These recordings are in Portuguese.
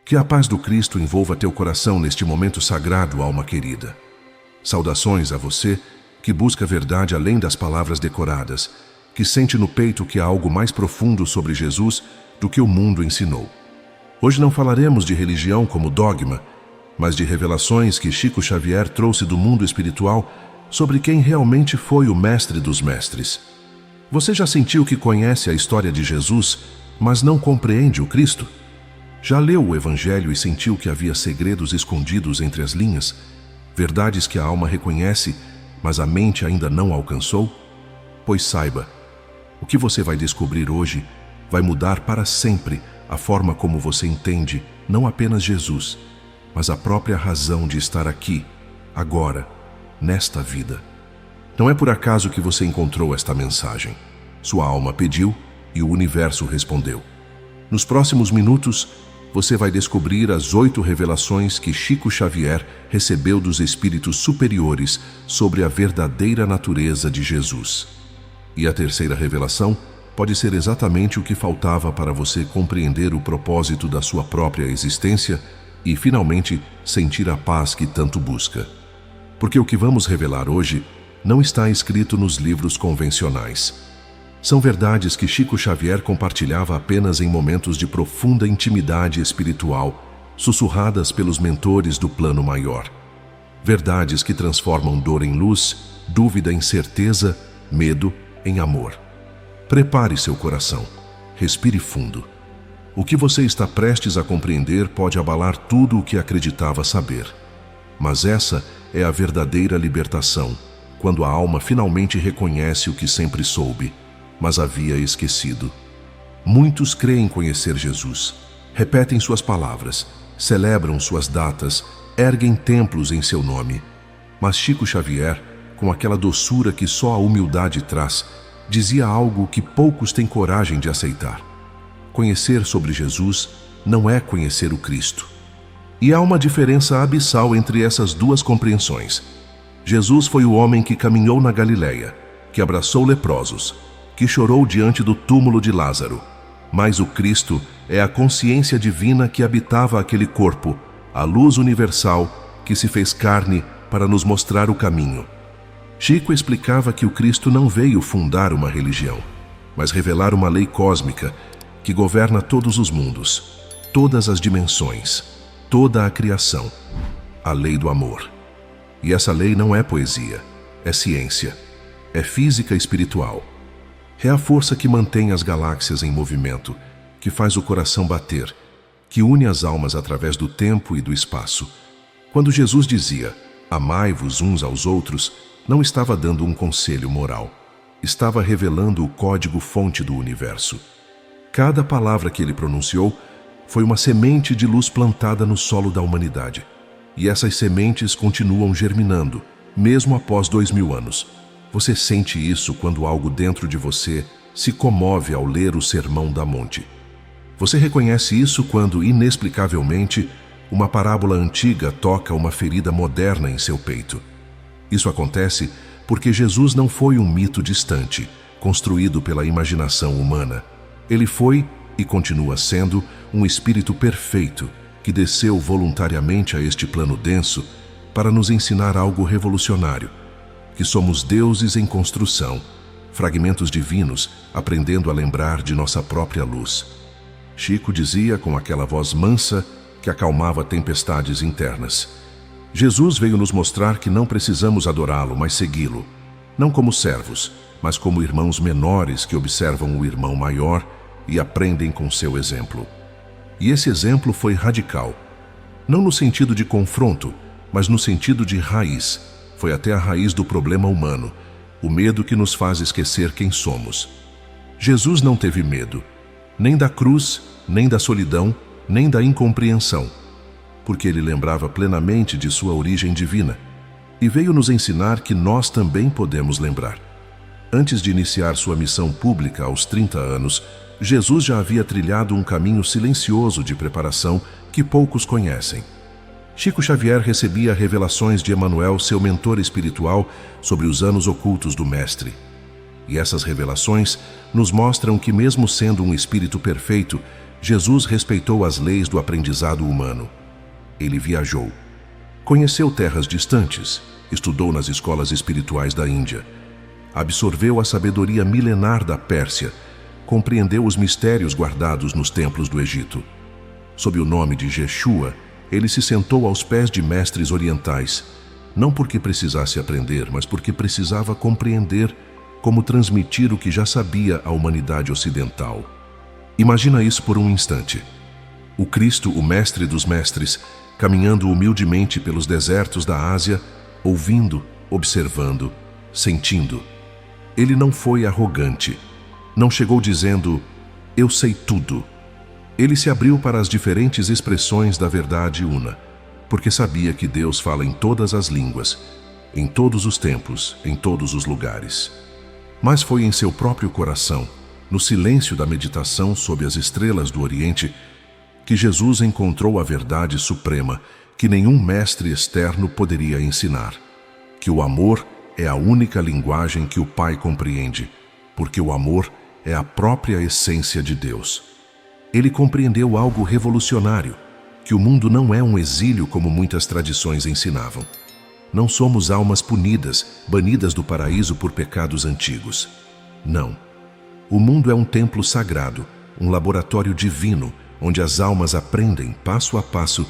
Que a paz do Cristo envolva teu coração neste momento sagrado, alma querida. Saudações a você que busca a verdade além das palavras decoradas, que sente no peito que há algo mais profundo sobre Jesus do que o mundo ensinou. Hoje não falaremos de religião como dogma, mas de revelações que Chico Xavier trouxe do mundo espiritual sobre quem realmente foi o mestre dos mestres. Você já sentiu que conhece a história de Jesus, mas não compreende o Cristo? Já leu o Evangelho e sentiu que havia segredos escondidos entre as linhas, verdades que a alma reconhece, mas a mente ainda não alcançou? Pois saiba, o que você vai descobrir hoje vai mudar para sempre a forma como você entende não apenas Jesus, mas a própria razão de estar aqui, agora, nesta vida. Não é por acaso que você encontrou esta mensagem. Sua alma pediu e o universo respondeu. Nos próximos minutos, você vai descobrir as 8 revelações que Chico Xavier recebeu dos espíritos superiores sobre a verdadeira natureza de Jesus. E a terceira revelação pode ser exatamente o que faltava para você compreender o propósito da sua própria existência e, finalmente, sentir a paz que tanto busca. Porque o que vamos revelar hoje não está escrito nos livros convencionais. São verdades que Chico Xavier compartilhava apenas em momentos de profunda intimidade espiritual, sussurradas pelos mentores do plano maior. Verdades que transformam dor em luz, dúvida em certeza, medo em amor. Prepare seu coração. Respire fundo. O que você está prestes a compreender pode abalar tudo o que acreditava saber. Mas essa é a verdadeira libertação, quando a alma finalmente reconhece o que sempre soube, mas havia esquecido. Muitos creem conhecer Jesus, repetem suas palavras, celebram suas datas, erguem templos em seu nome. Mas Chico Xavier, com aquela doçura que só a humildade traz, dizia algo que poucos têm coragem de aceitar. Conhecer sobre Jesus não é conhecer o Cristo. E há uma diferença abissal entre essas duas compreensões. Jesus foi o homem que caminhou na Galileia, que abraçou leprosos, que chorou diante do túmulo de Lázaro. Mas o Cristo é a consciência divina que habitava aquele corpo, a luz universal que se fez carne para nos mostrar o caminho. Chico explicava que o Cristo não veio fundar uma religião, mas revelar uma lei cósmica que governa todos os mundos, todas as dimensões, toda a criação, a lei do amor. E essa lei não é poesia, é ciência, é física espiritual. É a força que mantém as galáxias em movimento, que faz o coração bater, que une as almas através do tempo e do espaço. Quando Jesus dizia, amai-vos uns aos outros, não estava dando um conselho moral, estava revelando o código-fonte do universo. Cada palavra que ele pronunciou foi uma semente de luz plantada no solo da humanidade. E essas sementes continuam germinando, mesmo após 2000 anos. Você sente isso quando algo dentro de você se comove ao ler o Sermão da Monte. Você reconhece isso quando, inexplicavelmente, uma parábola antiga toca uma ferida moderna em seu peito. Isso acontece porque Jesus não foi um mito distante, construído pela imaginação humana. Ele foi, e continua sendo, um espírito perfeito que desceu voluntariamente a este plano denso para nos ensinar algo revolucionário, que somos deuses em construção, fragmentos divinos aprendendo a lembrar de nossa própria luz. Chico dizia com aquela voz mansa que acalmava tempestades internas. Jesus veio nos mostrar que não precisamos adorá-lo, mas segui-lo, não como servos, mas como irmãos menores que observam o irmão maior e aprendem com seu exemplo. E esse exemplo foi radical, não no sentido de confronto, mas no sentido de raiz. Foi até a raiz do problema humano, o medo que nos faz esquecer quem somos. Jesus não teve medo, nem da cruz, nem da solidão, nem da incompreensão, porque ele lembrava plenamente de sua origem divina e veio nos ensinar que nós também podemos lembrar. Antes de iniciar sua missão pública aos 30 anos, Jesus já havia trilhado um caminho silencioso de preparação que poucos conhecem. Chico Xavier recebia revelações de Emmanuel, seu mentor espiritual, sobre os anos ocultos do Mestre. E essas revelações nos mostram que, mesmo sendo um espírito perfeito, Jesus respeitou as leis do aprendizado humano. Ele viajou. Conheceu terras distantes, estudou nas escolas espirituais da Índia, absorveu a sabedoria milenar da Pérsia, compreendeu os mistérios guardados nos templos do Egito. Sob o nome de Jeshua, ele se sentou aos pés de mestres orientais, não porque precisasse aprender, mas porque precisava compreender como transmitir o que já sabia à humanidade ocidental. Imagina isso por um instante. O Cristo, o mestre dos mestres, caminhando humildemente pelos desertos da Ásia, ouvindo, observando, sentindo. Ele não foi arrogante. Não chegou dizendo, eu sei tudo. Ele se abriu para as diferentes expressões da verdade una, porque sabia que Deus fala em todas as línguas, em todos os tempos, em todos os lugares. Mas foi em seu próprio coração, no silêncio da meditação sob as estrelas do Oriente, que Jesus encontrou a verdade suprema que nenhum mestre externo poderia ensinar, que o amor é a única linguagem que o Pai compreende, porque o amor é a própria essência de Deus. Ele compreendeu algo revolucionário, que o mundo não é um exílio como muitas tradições ensinavam. Não somos almas punidas, banidas do paraíso por pecados antigos. Não. O mundo é um templo sagrado, um laboratório divino, onde as almas aprendem, passo a passo,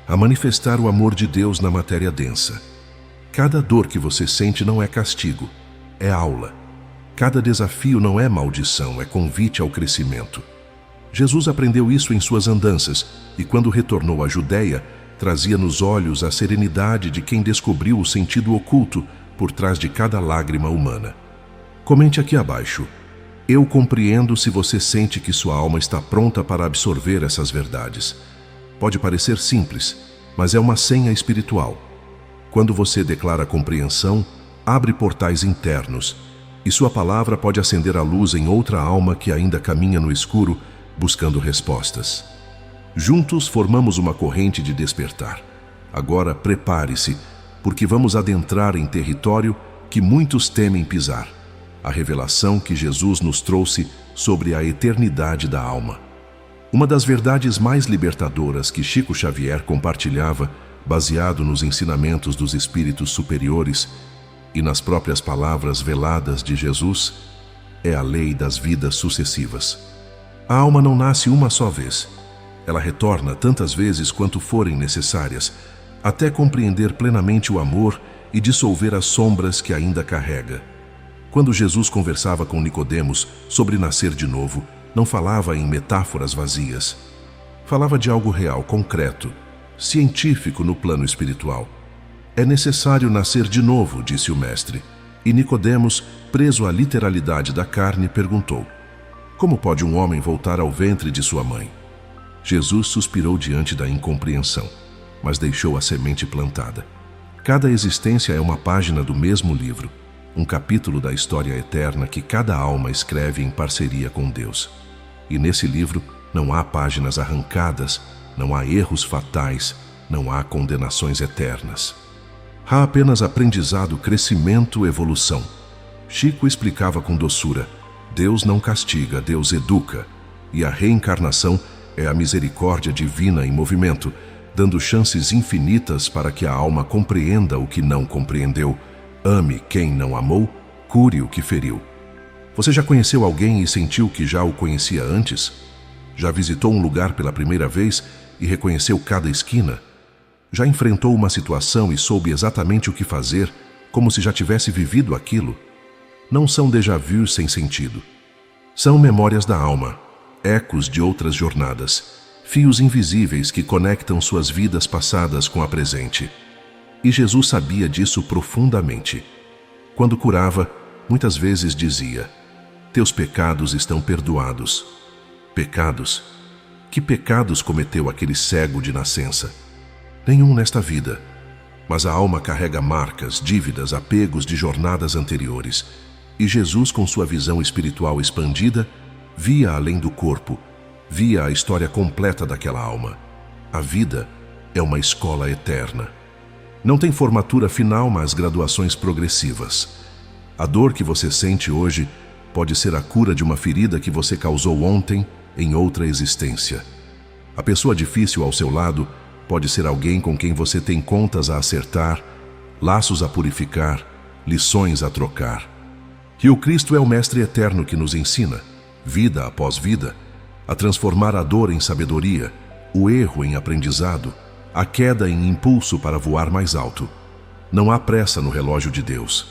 a manifestar o amor de Deus na matéria densa. Cada dor que você sente não é castigo, é aula. Cada desafio não é maldição, é convite ao crescimento. Jesus aprendeu isso em suas andanças e, quando retornou à Judéia, trazia nos olhos a serenidade de quem descobriu o sentido oculto por trás de cada lágrima humana. Comente aqui abaixo. Eu compreendo se você sente que sua alma está pronta para absorver essas verdades. Pode parecer simples, mas é uma senha espiritual. Quando você declara compreensão, abre portais internos, e sua palavra pode acender a luz em outra alma que ainda caminha no escuro, buscando respostas. Juntos formamos uma corrente de despertar. Agora prepare-se, porque vamos adentrar em território que muitos temem pisar. A revelação que Jesus nos trouxe sobre a eternidade da alma. Uma das verdades mais libertadoras que Chico Xavier compartilhava, baseado nos ensinamentos dos espíritos superiores e nas próprias palavras veladas de Jesus, é a lei das vidas sucessivas. A alma não nasce uma só vez. Ela retorna tantas vezes quanto forem necessárias, até compreender plenamente o amor e dissolver as sombras que ainda carrega. Quando Jesus conversava com Nicodemos sobre nascer de novo, não falava em metáforas vazias. Falava de algo real, concreto, científico no plano espiritual. É necessário nascer de novo, disse o mestre. E Nicodemos, preso à literalidade da carne, perguntou: como pode um homem voltar ao ventre de sua mãe? Jesus suspirou diante da incompreensão, mas deixou a semente plantada. Cada existência é uma página do mesmo livro, um capítulo da história eterna que cada alma escreve em parceria com Deus. E nesse livro não há páginas arrancadas, não há erros fatais, não há condenações eternas. Há apenas aprendizado, crescimento, evolução. Chico explicava com doçura: Deus não castiga, Deus educa, e a reencarnação é a misericórdia divina em movimento, dando chances infinitas para que a alma compreenda o que não compreendeu, ame quem não amou, cure o que feriu. Você já conheceu alguém e sentiu que já o conhecia antes? Já visitou um lugar pela primeira vez e reconheceu cada esquina? Já enfrentou uma situação e soube exatamente o que fazer, como se já tivesse vivido aquilo? Não são déjà-vus sem sentido. São memórias da alma, ecos de outras jornadas, fios invisíveis que conectam suas vidas passadas com a presente. E Jesus sabia disso profundamente. Quando curava, muitas vezes dizia: teus pecados estão perdoados. Pecados? Que pecados cometeu aquele cego de nascença? Nenhum nesta vida. Mas a alma carrega marcas, dívidas, apegos de jornadas anteriores. E Jesus, com sua visão espiritual expandida, via além do corpo, via a história completa daquela alma. A vida é uma escola eterna. Não tem formatura final, mas graduações progressivas. A dor que você sente hoje pode ser a cura de uma ferida que você causou ontem, em outra existência. A pessoa difícil ao seu lado pode ser alguém com quem você tem contas a acertar, laços a purificar, lições a trocar. E o Cristo é o Mestre eterno que nos ensina, vida após vida, a transformar a dor em sabedoria, o erro em aprendizado, a queda em impulso para voar mais alto. Não há pressa no relógio de Deus.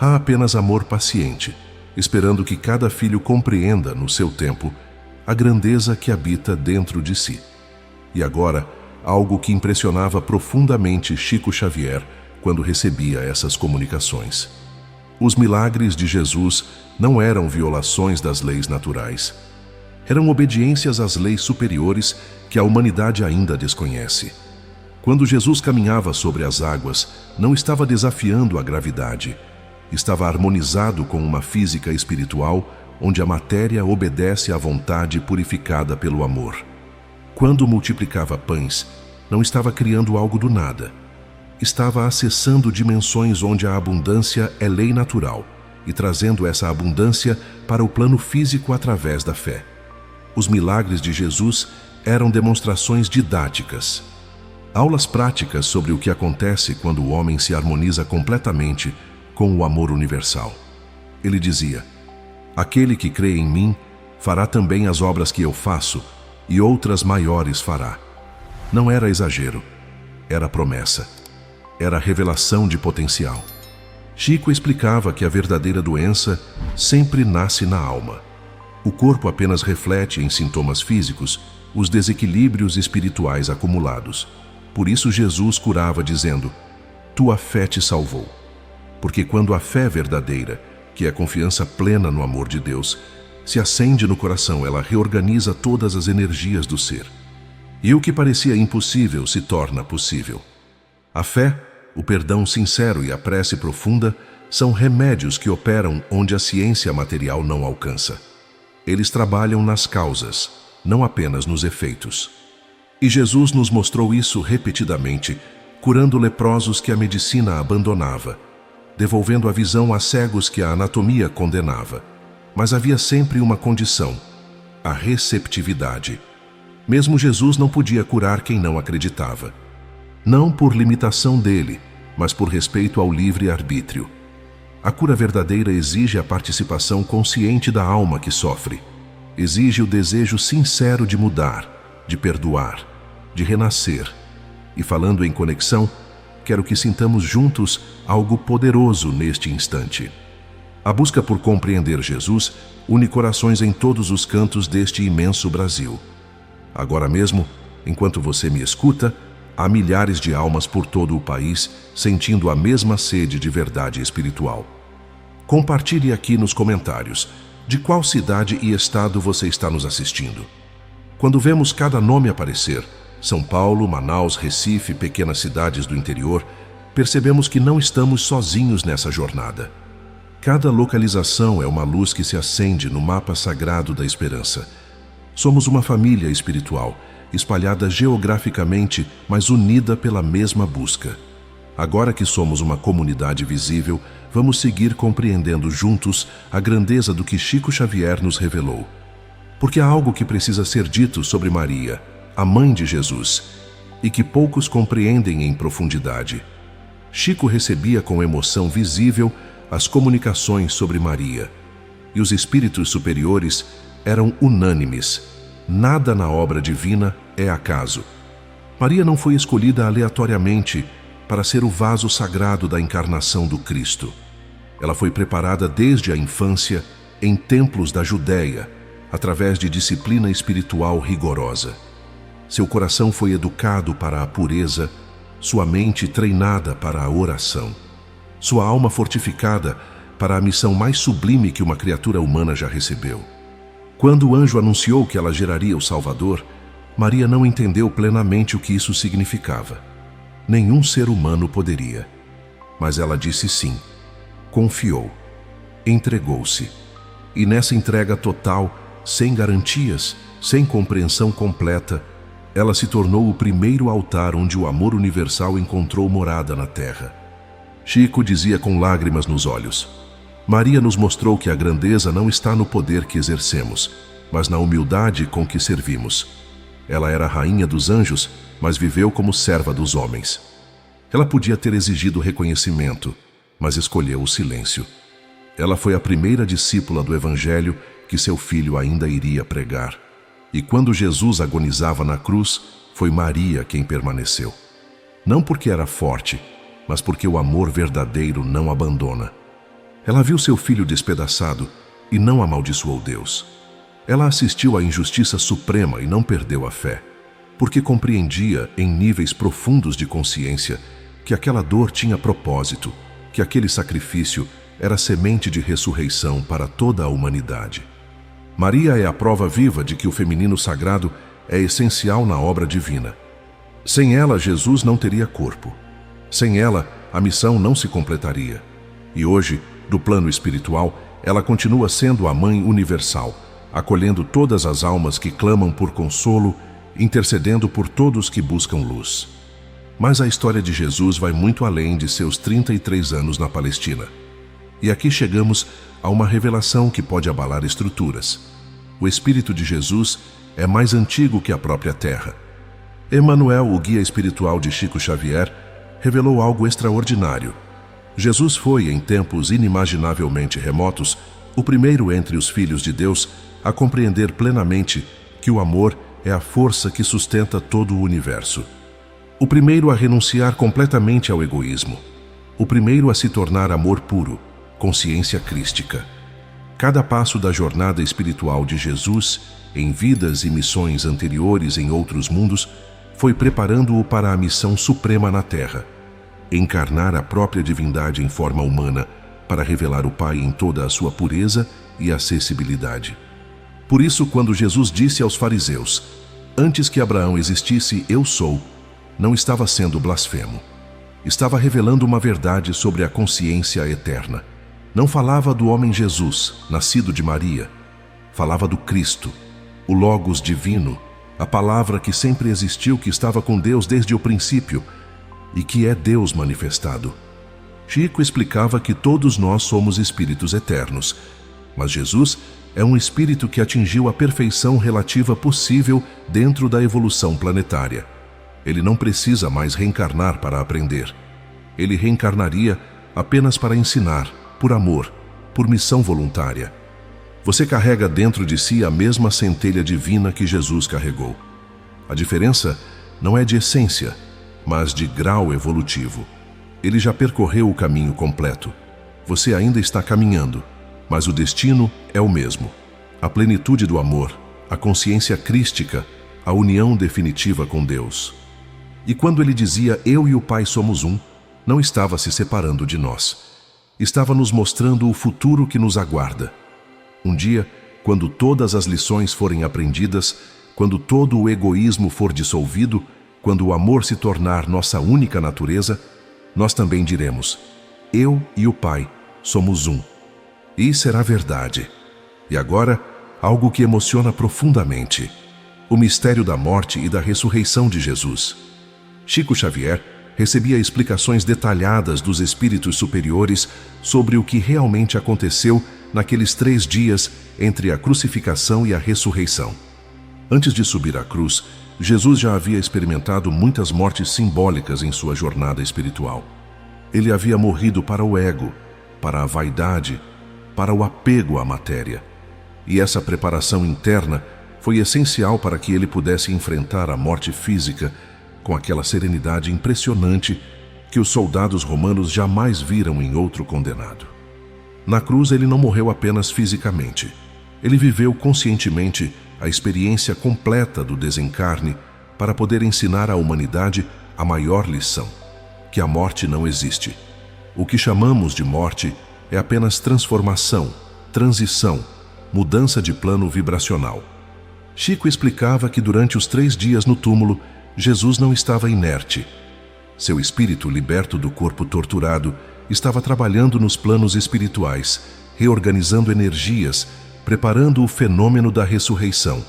Há apenas amor paciente, esperando que cada filho compreenda, no seu tempo, a grandeza que habita dentro de si. E agora, algo que impressionava profundamente Chico Xavier quando recebia essas comunicações. Os milagres de Jesus não eram violações das leis naturais. Eram obediências às leis superiores que a humanidade ainda desconhece. Quando Jesus caminhava sobre as águas, não estava desafiando a gravidade. Estava harmonizado com uma física espiritual onde a matéria obedece à vontade purificada pelo amor. Quando multiplicava pães, não estava criando algo do nada. Estava acessando dimensões onde a abundância é lei natural e trazendo essa abundância para o plano físico através da fé. Os milagres de Jesus eram demonstrações didáticas, aulas práticas sobre o que acontece quando o homem se harmoniza completamente com o amor universal. Ele dizia: aquele que crê em mim fará também as obras que eu faço, e outras maiores fará. Não era exagero, era promessa, era revelação de potencial. Chico explicava que a verdadeira doença sempre nasce na alma. O corpo apenas reflete em sintomas físicos os desequilíbrios espirituais acumulados. Por isso Jesus curava dizendo: tua fé te salvou. Porque quando a fé verdadeira, que é a confiança plena no amor de Deus, se acende no coração, ela reorganiza todas as energias do ser. E o que parecia impossível se torna possível. A fé, o perdão sincero e a prece profunda são remédios que operam onde a ciência material não alcança. Eles trabalham nas causas, não apenas nos efeitos. E Jesus nos mostrou isso repetidamente, curando leprosos que a medicina abandonava, devolvendo a visão a cegos que a anatomia condenava. Mas havia sempre uma condição: a receptividade. Mesmo Jesus não podia curar quem não acreditava. Não por limitação dele, mas por respeito ao livre-arbítrio. A cura verdadeira exige a participação consciente da alma que sofre. Exige o desejo sincero de mudar, de perdoar, de renascer. E falando em conexão, quero que sintamos juntos algo poderoso neste instante. A busca por compreender Jesus une corações em todos os cantos deste imenso Brasil. Agora mesmo, enquanto você me escuta, há milhares de almas por todo o país sentindo a mesma sede de verdade espiritual. Compartilhe aqui nos comentários de qual cidade e estado você está nos assistindo. Quando vemos cada nome aparecer, São Paulo, Manaus, Recife, pequenas cidades do interior, percebemos que não estamos sozinhos nessa jornada. Cada localização é uma luz que se acende no mapa sagrado da esperança. Somos uma família espiritual, espalhada geograficamente, mas unida pela mesma busca. Agora que somos uma comunidade visível, vamos seguir compreendendo juntos a grandeza do que Chico Xavier nos revelou. Porque há algo que precisa ser dito sobre Maria, a mãe de Jesus, e que poucos compreendem em profundidade. Chico recebia com emoção visível as comunicações sobre Maria, e os espíritos superiores eram unânimes. Nada na obra divina é acaso. Maria não foi escolhida aleatoriamente para ser o vaso sagrado da encarnação do Cristo. Ela foi preparada desde a infância em templos da Judéia, através de disciplina espiritual rigorosa. Seu coração foi educado para a pureza, sua mente treinada para a oração, sua alma fortificada para a missão mais sublime que uma criatura humana já recebeu. Quando o anjo anunciou que ela geraria o Salvador, Maria não entendeu plenamente o que isso significava. Nenhum ser humano poderia. Mas ela disse sim, confiou, entregou-se. E nessa entrega total, sem garantias, sem compreensão completa, ela se tornou o primeiro altar onde o amor universal encontrou morada na terra. Chico dizia com lágrimas nos olhos: Maria nos mostrou que a grandeza não está no poder que exercemos, mas na humildade com que servimos. Ela era a rainha dos anjos, mas viveu como serva dos homens. Ela podia ter exigido reconhecimento, mas escolheu o silêncio. Ela foi a primeira discípula do Evangelho que seu filho ainda iria pregar. E quando Jesus agonizava na cruz, foi Maria quem permaneceu. Não porque era forte, mas porque o amor verdadeiro não abandona. Ela viu seu filho despedaçado e não amaldiçoou Deus. Ela assistiu à injustiça suprema e não perdeu a fé, porque compreendia, em níveis profundos de consciência, que aquela dor tinha propósito, que aquele sacrifício era semente de ressurreição para toda a humanidade. Maria é a prova viva de que o feminino sagrado é essencial na obra divina. Sem ela, Jesus não teria corpo. Sem ela, a missão não se completaria. E hoje, do plano espiritual, ela continua sendo a Mãe Universal, acolhendo todas as almas que clamam por consolo, intercedendo por todos que buscam luz. Mas a história de Jesus vai muito além de seus 33 anos na Palestina. E aqui chegamos a uma revelação que pode abalar estruturas. O Espírito de Jesus é mais antigo que a própria Terra. Emmanuel, o guia espiritual de Chico Xavier, revelou algo extraordinário. Jesus foi, em tempos inimaginavelmente remotos, o primeiro entre os filhos de Deus a compreender plenamente que o amor é a força que sustenta todo o universo. O primeiro a renunciar completamente ao egoísmo. O primeiro a se tornar amor puro, consciência crística. Cada passo da jornada espiritual de Jesus, em vidas e missões anteriores em outros mundos, foi preparando-o para a missão suprema na Terra: encarnar a própria divindade em forma humana, para revelar o Pai em toda a sua pureza e acessibilidade. Por isso, quando Jesus disse aos fariseus: "Antes que Abraão existisse, eu sou", não estava sendo blasfemo. Estava revelando uma verdade sobre a consciência eterna. Não falava do homem Jesus, nascido de Maria. Falava do Cristo, o Logos divino, a palavra que sempre existiu, que estava com Deus desde o princípio e que é Deus manifestado. Chico explicava que todos nós somos espíritos eternos, mas Jesus é um espírito que atingiu a perfeição relativa possível dentro da evolução planetária. Ele não precisa mais reencarnar para aprender. Ele reencarnaria apenas para ensinar, por amor, por missão voluntária. Você carrega dentro de si a mesma centelha divina que Jesus carregou. A diferença não é de essência, mas de grau evolutivo. Ele já percorreu o caminho completo. Você ainda está caminhando, mas o destino é o mesmo. A plenitude do amor, a consciência crística, a união definitiva com Deus. E quando ele dizia "eu e o Pai somos um", não estava se separando de nós. Estava nos mostrando o futuro que nos aguarda. Um dia, quando todas as lições forem aprendidas, quando todo o egoísmo for dissolvido, quando o amor se tornar nossa única natureza, nós também diremos: "Eu e o Pai somos um". E será verdade. E agora, algo que emociona profundamente: o mistério da morte e da ressurreição de Jesus. Chico Xavier recebia explicações detalhadas dos espíritos superiores sobre o que realmente aconteceu naqueles 3 dias entre a crucificação e a ressurreição. Antes de subir à cruz, Jesus já havia experimentado muitas mortes simbólicas em sua jornada espiritual. Ele havia morrido para o ego, para a vaidade, para o apego à matéria. E essa preparação interna foi essencial para que ele pudesse enfrentar a morte física com aquela serenidade impressionante que os soldados romanos jamais viram em outro condenado. Na cruz ele não morreu apenas fisicamente. Ele viveu conscientemente a experiência completa do desencarne para poder ensinar à humanidade a maior lição: que a morte não existe. O que chamamos de morte é apenas transformação, transição, mudança de plano vibracional. Chico explicava que durante os 3 dias no túmulo, Jesus não estava inerte. Seu espírito, liberto do corpo torturado, estava trabalhando nos planos espirituais, reorganizando energias, preparando o fenômeno da ressurreição.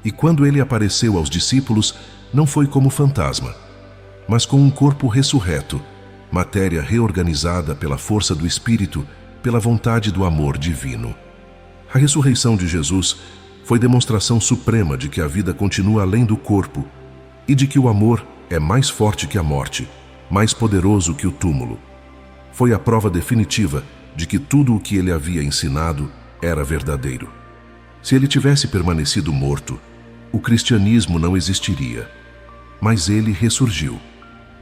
E quando ele apareceu aos discípulos, não foi como fantasma, mas com um corpo ressurreto, matéria reorganizada pela força do Espírito, pela vontade do amor divino. A ressurreição de Jesus Foi demonstração suprema de que a vida continua além do corpo e de que o amor é mais forte que a morte, mais poderoso que o túmulo. Foi a prova definitiva de que tudo o que ele havia ensinado era verdadeiro. Se ele tivesse permanecido morto, o cristianismo não existiria. Mas ele ressurgiu.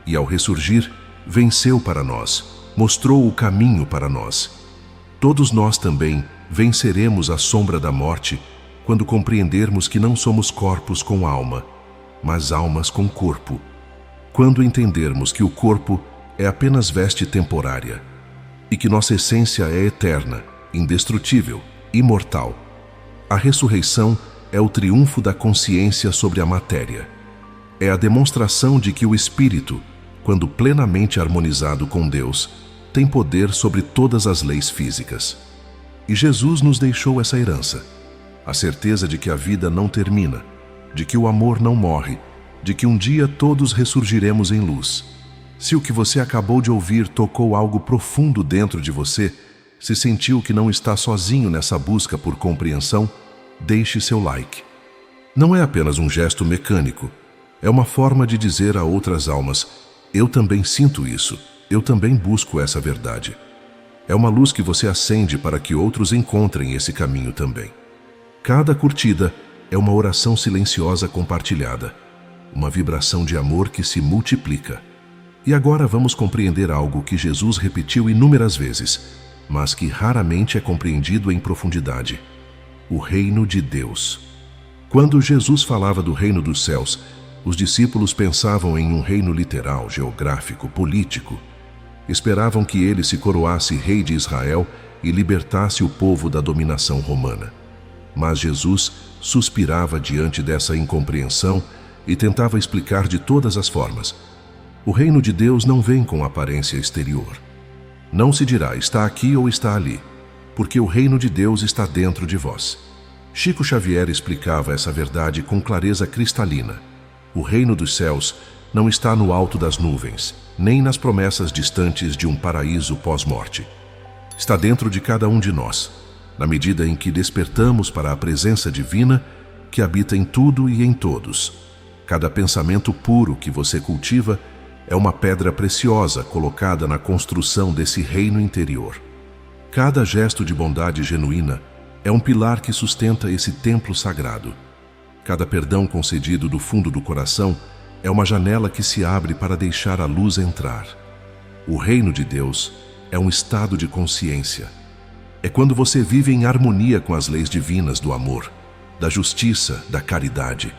E ao ressurgir, venceu para nós, mostrou o caminho para nós. Todos nós também venceremos a sombra da morte quando compreendermos que não somos corpos com alma, mas almas com corpo. Quando entendermos que o corpo é apenas veste temporária e que nossa essência é eterna, indestrutível, imortal. A ressurreição é o triunfo da consciência sobre a matéria. É a demonstração de que o espírito, quando plenamente harmonizado com Deus, tem poder sobre todas as leis físicas. E Jesus nos deixou essa herança, a certeza de que a vida não termina, de que o amor não morre, de que um dia todos ressurgiremos em luz. Se o que você acabou de ouvir tocou algo profundo dentro de você, se sentiu que não está sozinho nessa busca por compreensão, deixe seu like. Não é apenas um gesto mecânico, é uma forma de dizer a outras almas: eu também sinto isso, eu também busco essa verdade. É uma luz que você acende para que outros encontrem esse caminho também. Cada curtida é uma oração silenciosa compartilhada, uma vibração de amor que se multiplica. E agora vamos compreender algo que Jesus repetiu inúmeras vezes, mas que raramente é compreendido em profundidade: o reino de Deus. Quando Jesus falava do reino dos céus, os discípulos pensavam em um reino literal, geográfico, político. Esperavam que ele se coroasse rei de Israel e libertasse o povo da dominação romana. Mas Jesus suspirava diante dessa incompreensão e tentava explicar de todas as formas. O reino de Deus não vem com aparência exterior. Não se dirá está aqui ou está ali, porque o reino de Deus está dentro de vós. Chico Xavier explicava essa verdade com clareza cristalina. O reino dos céus não está no alto das nuvens, nem nas promessas distantes de um paraíso pós-morte. Está dentro de cada um de nós, na medida em que despertamos para a presença divina que habita em tudo e em todos. Cada pensamento puro que você cultiva é uma pedra preciosa colocada na construção desse reino interior. Cada gesto de bondade genuína é um pilar que sustenta esse templo sagrado. Cada perdão concedido do fundo do coração é uma janela que se abre para deixar a luz entrar. O reino de Deus é um estado de consciência. É quando você vive em harmonia com as leis divinas do amor, da justiça, da caridade.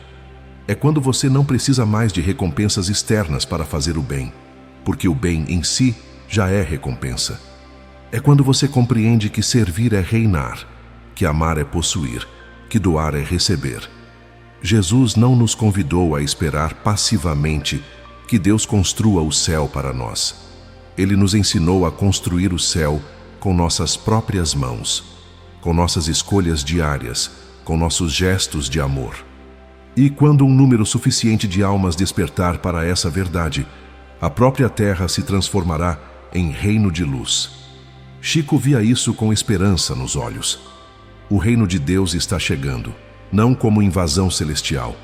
É quando você não precisa mais de recompensas externas para fazer o bem, porque o bem em si já é recompensa. É quando você compreende que servir é reinar, que amar é possuir, que doar é receber. Jesus não nos convidou a esperar passivamente que Deus construa o céu para nós. Ele nos ensinou a construir o céu com nossas próprias mãos, com nossas escolhas diárias, com nossos gestos de amor. E quando um número suficiente de almas despertar para essa verdade, a própria terra se transformará em reino de luz. Chico via isso com esperança nos olhos. O reino de Deus está chegando, não como invasão celestial,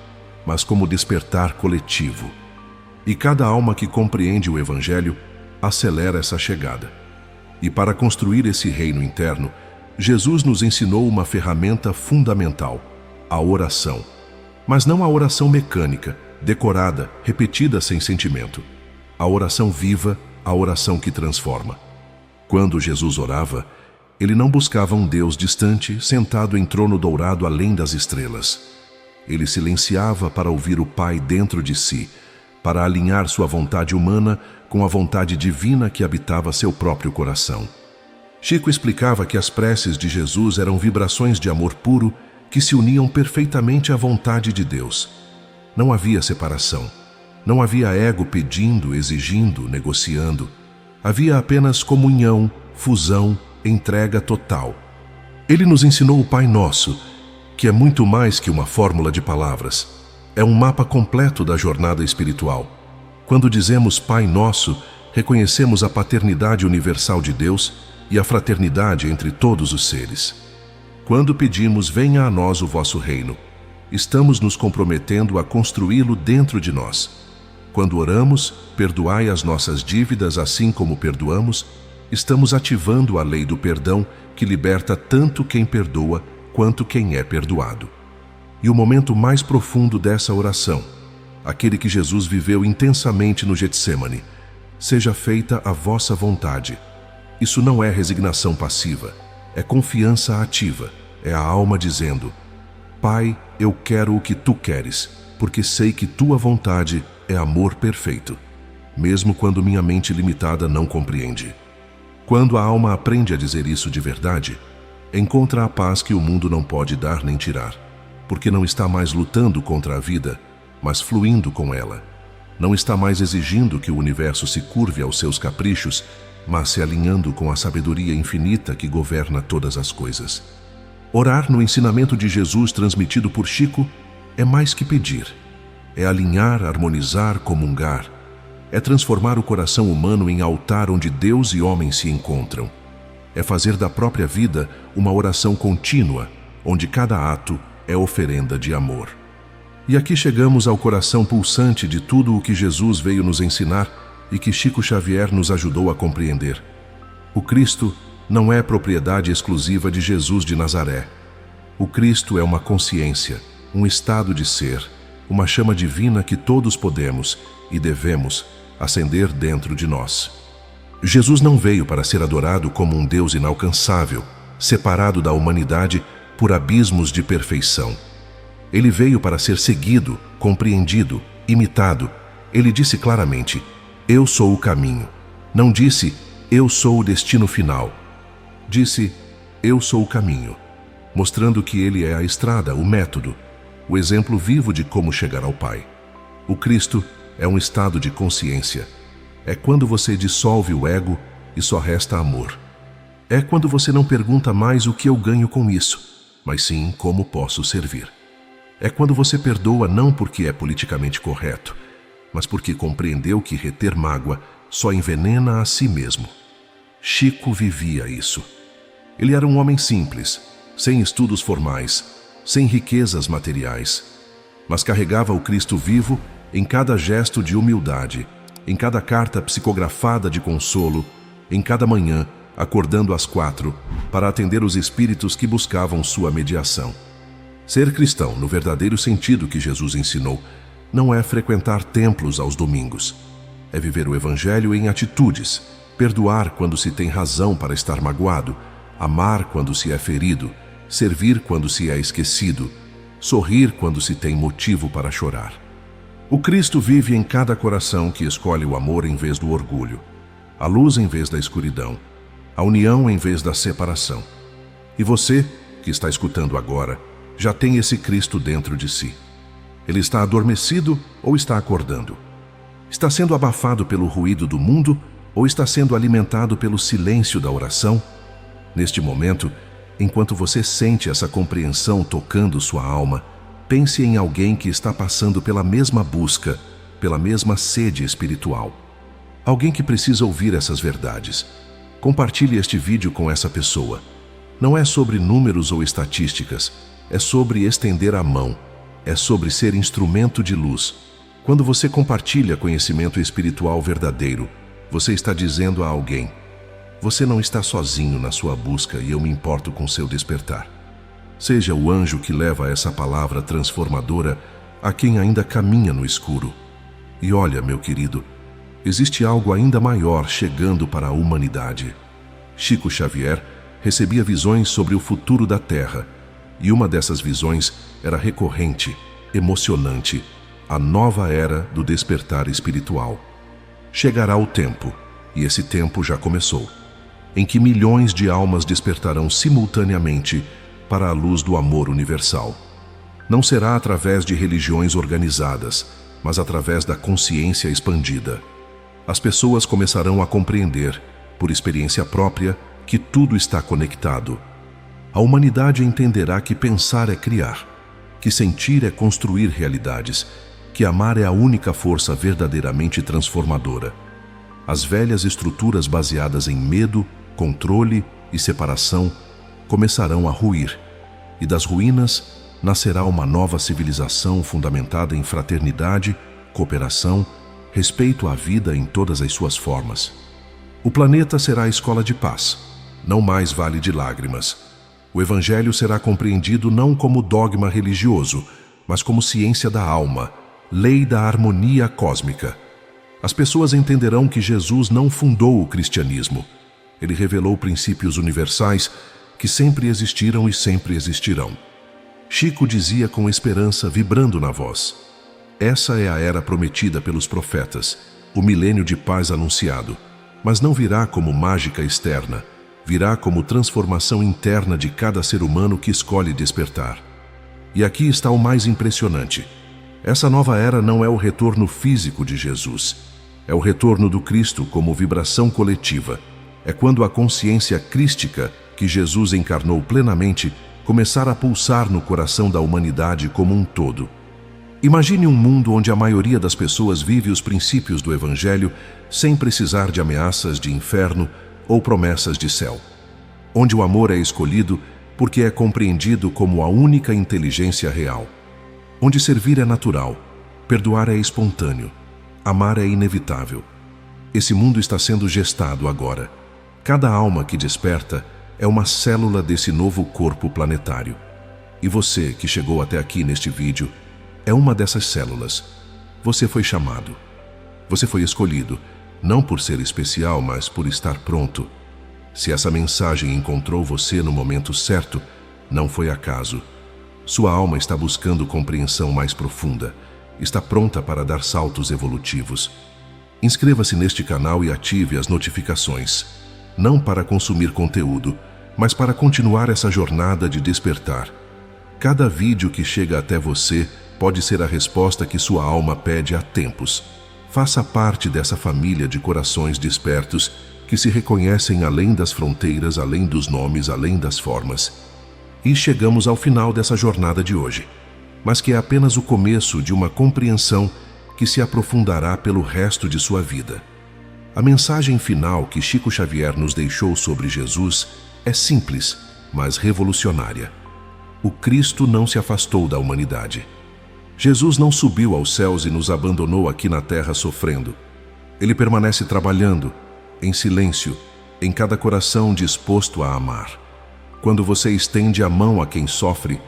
mas como despertar coletivo. E cada alma que compreende o Evangelho acelera essa chegada. E para construir esse reino interno, Jesus nos ensinou uma ferramenta fundamental, a oração. Mas não a oração mecânica, decorada, repetida sem sentimento. A oração viva, a oração que transforma. Quando Jesus orava, ele não buscava um Deus distante, sentado em trono dourado além das estrelas. Ele silenciava para ouvir o Pai dentro de si, para alinhar sua vontade humana com a vontade divina que habitava seu próprio coração. Chico explicava que as preces de Jesus eram vibrações de amor puro que se uniam perfeitamente à vontade de Deus. Não havia separação. Não havia ego pedindo, exigindo, negociando. Havia apenas comunhão, fusão, entrega total. Ele nos ensinou o Pai Nosso, que é muito mais que uma fórmula de palavras. É um mapa completo da jornada espiritual. Quando dizemos Pai Nosso, reconhecemos a paternidade universal de Deus e a fraternidade entre todos os seres. Quando pedimos venha a nós o vosso reino, estamos nos comprometendo a construí-lo dentro de nós. Quando oramos, perdoai as nossas dívidas assim como perdoamos, estamos ativando a lei do perdão que liberta tanto quem perdoa quanto quem é perdoado. E o momento mais profundo dessa oração, aquele que Jesus viveu intensamente no Getsêmani: seja feita a vossa vontade. Isso não é resignação passiva, é confiança ativa, é a alma dizendo: Pai, eu quero o que tu queres, porque sei que tua vontade é amor perfeito, mesmo quando minha mente limitada não compreende. Quando a alma aprende a dizer isso de verdade, encontra a paz que o mundo não pode dar nem tirar, porque não está mais lutando contra a vida, mas fluindo com ela. Não está mais exigindo que o universo se curve aos seus caprichos, mas se alinhando com a sabedoria infinita que governa todas as coisas. Orar no ensinamento de Jesus transmitido por Chico é mais que pedir. É alinhar, harmonizar, comungar. É transformar o coração humano em altar onde Deus e homem se encontram. É fazer da própria vida uma oração contínua, onde cada ato é oferenda de amor. E aqui chegamos ao coração pulsante de tudo o que Jesus veio nos ensinar e que Chico Xavier nos ajudou a compreender. O Cristo não é propriedade exclusiva de Jesus de Nazaré. O Cristo é uma consciência, um estado de ser, uma chama divina que todos podemos e devemos acender dentro de nós. Jesus não veio para ser adorado como um Deus inalcançável, separado da humanidade por abismos de perfeição. Ele veio para ser seguido, compreendido, imitado. Ele disse claramente: eu sou o caminho. Não disse: eu sou o destino final. Disse: eu sou o caminho, mostrando que ele é a estrada, o método, o exemplo vivo de como chegar ao Pai. O Cristo é um estado de consciência. É quando você dissolve o ego e só resta amor. É quando você não pergunta mais o que eu ganho com isso, mas sim como posso servir. É quando você perdoa não porque é politicamente correto, mas porque compreendeu que reter mágoa só envenena a si mesmo. Chico vivia isso. Ele era um homem simples, sem estudos formais, sem riquezas materiais, mas carregava o Cristo vivo em cada gesto de humildade, em cada carta psicografada de consolo, em cada manhã, acordando às 4, para atender os espíritos que buscavam sua mediação. Ser cristão, no verdadeiro sentido que Jesus ensinou, não é frequentar templos aos domingos. É viver o Evangelho em atitudes, perdoar quando se tem razão para estar magoado, amar quando se é ferido, servir quando se é esquecido, sorrir quando se tem motivo para chorar. O Cristo vive em cada coração que escolhe o amor em vez do orgulho, a luz em vez da escuridão, a união em vez da separação. E você, que está escutando agora, já tem esse Cristo dentro de si. Ele está adormecido ou está acordando? Está sendo abafado pelo ruído do mundo ou está sendo alimentado pelo silêncio da oração? Neste momento, enquanto você sente essa compreensão tocando sua alma, pense em alguém que está passando pela mesma busca, pela mesma sede espiritual. Alguém que precisa ouvir essas verdades. Compartilhe este vídeo com essa pessoa. Não é sobre números ou estatísticas, é sobre estender a mão, é sobre ser instrumento de luz. Quando você compartilha conhecimento espiritual verdadeiro, você está dizendo a alguém: você não está sozinho na sua busca e eu me importo com seu despertar. Seja o anjo que leva essa palavra transformadora a quem ainda caminha no escuro. E olha, meu querido, existe algo ainda maior chegando para a humanidade. Chico Xavier recebia visões sobre o futuro da Terra, e uma dessas visões era recorrente, emocionante, a nova era do despertar espiritual. Chegará o tempo, e esse tempo já começou, em que milhões de almas despertarão simultaneamente para a luz do amor universal. Não será através de religiões organizadas, mas através da consciência expandida. As pessoas começarão a compreender, por experiência própria, que tudo está conectado. A humanidade entenderá que pensar é criar, que sentir é construir realidades, que amar é a única força verdadeiramente transformadora. As velhas estruturas baseadas em medo, controle e separação começarão a ruir, e das ruínas nascerá uma nova civilização fundamentada em fraternidade, cooperação, respeito à vida em todas as suas formas. O planeta será a escola de paz, não mais vale de lágrimas. O Evangelho será compreendido não como dogma religioso, mas como ciência da alma, lei da harmonia cósmica. As pessoas entenderão que Jesus não fundou o cristianismo. Ele revelou princípios universais que sempre existiram e sempre existirão. Chico dizia com esperança vibrando na voz: essa é a era prometida pelos profetas, o milênio de paz anunciado, mas não virá como mágica externa, virá como transformação interna de cada ser humano que escolhe despertar. E aqui está o mais impressionante. Essa nova era não é o retorno físico de Jesus, é o retorno do Cristo como vibração coletiva. É quando a consciência crística que Jesus encarnou plenamente começar a pulsar no coração da humanidade como um todo. Imagine um mundo onde a maioria das pessoas vive os princípios do Evangelho sem precisar de ameaças de inferno ou promessas de céu. Onde o amor é escolhido porque é compreendido como a única inteligência real. Onde servir é natural, perdoar é espontâneo, amar é inevitável. Esse mundo está sendo gestado agora. Cada alma que desperta é uma célula desse novo corpo planetário. E você, que chegou até aqui neste vídeo, é uma dessas células. Você foi chamado. Você foi escolhido, não por ser especial, mas por estar pronto. Se essa mensagem encontrou você no momento certo, não foi acaso. Sua alma está buscando compreensão mais profunda, está pronta para dar saltos evolutivos. Inscreva-se neste canal e ative as notificações, não para consumir conteúdo, mas para continuar essa jornada de despertar. Cada vídeo que chega até você pode ser a resposta que sua alma pede há tempos. Faça parte dessa família de corações despertos que se reconhecem além das fronteiras, além dos nomes, além das formas. E chegamos ao final dessa jornada de hoje, mas que é apenas o começo de uma compreensão que se aprofundará pelo resto de sua vida. A mensagem final que Chico Xavier nos deixou sobre Jesus é simples, mas revolucionária. O Cristo não se afastou da humanidade. Jesus não subiu aos céus e nos abandonou aqui na terra sofrendo. Ele permanece trabalhando, em silêncio, em cada coração disposto a amar. Quando você estende a mão a quem sofre,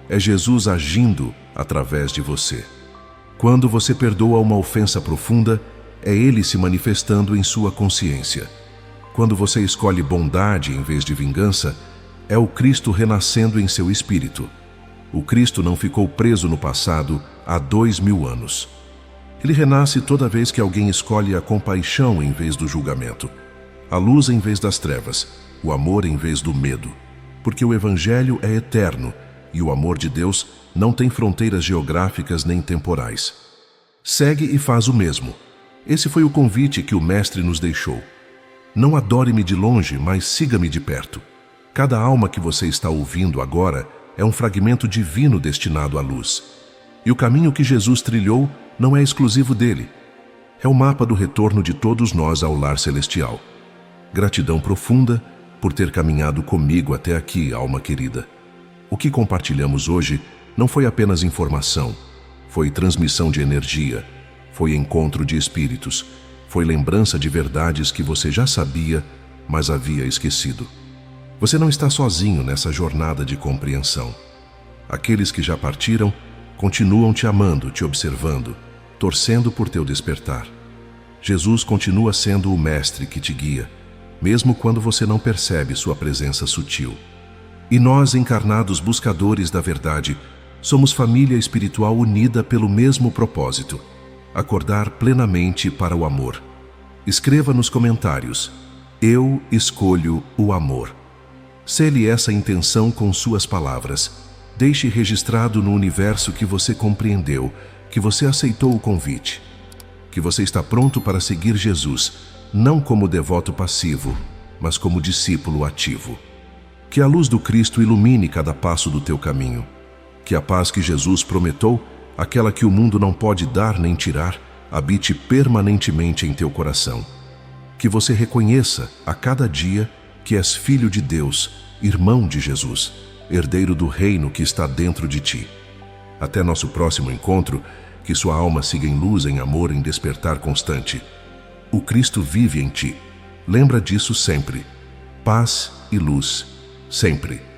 é Jesus agindo através de você. Quando você perdoa uma ofensa profunda, é Ele se manifestando em sua consciência. Quando você escolhe bondade em vez de vingança, é o Cristo renascendo em seu espírito. O Cristo não ficou preso no passado há 2000 anos. Ele renasce toda vez que alguém escolhe a compaixão em vez do julgamento, a luz em vez das trevas, o amor em vez do medo. Porque o Evangelho é eterno e o amor de Deus não tem fronteiras geográficas nem temporais. Segue e faz o mesmo. Esse foi o convite que o Mestre nos deixou. Não adore-me de longe, mas siga-me de perto. Cada alma que você está ouvindo agora é um fragmento divino destinado à luz. E o caminho que Jesus trilhou não é exclusivo dele. É o mapa do retorno de todos nós ao lar celestial. Gratidão profunda por ter caminhado comigo até aqui, alma querida. O que compartilhamos hoje não foi apenas informação, foi transmissão de energia, foi encontro de espíritos, foi lembrança de verdades que você já sabia, mas havia esquecido. Você não está sozinho nessa jornada de compreensão. Aqueles que já partiram continuam te amando, te observando, torcendo por teu despertar. Jesus continua sendo o mestre que te guia, mesmo quando você não percebe sua presença sutil. E nós, encarnados buscadores da verdade, somos família espiritual unida pelo mesmo propósito: acordar plenamente para o amor. Escreva nos comentários: eu escolho o amor. Sele essa intenção com suas palavras. Deixe registrado no universo que você compreendeu, que você aceitou o convite, que você está pronto para seguir Jesus, não como devoto passivo, mas como discípulo ativo. Que a luz do Cristo ilumine cada passo do teu caminho. Que a paz que Jesus prometeu, aquela que o mundo não pode dar nem tirar, habite permanentemente em teu coração. Que você reconheça a cada dia que és filho de Deus, irmão de Jesus. herdeiro do reino que está dentro de ti. Até nosso próximo encontro, que sua alma siga em luz, em amor, em despertar constante. O Cristo vive em ti. Lembra disso sempre. Paz e luz, sempre.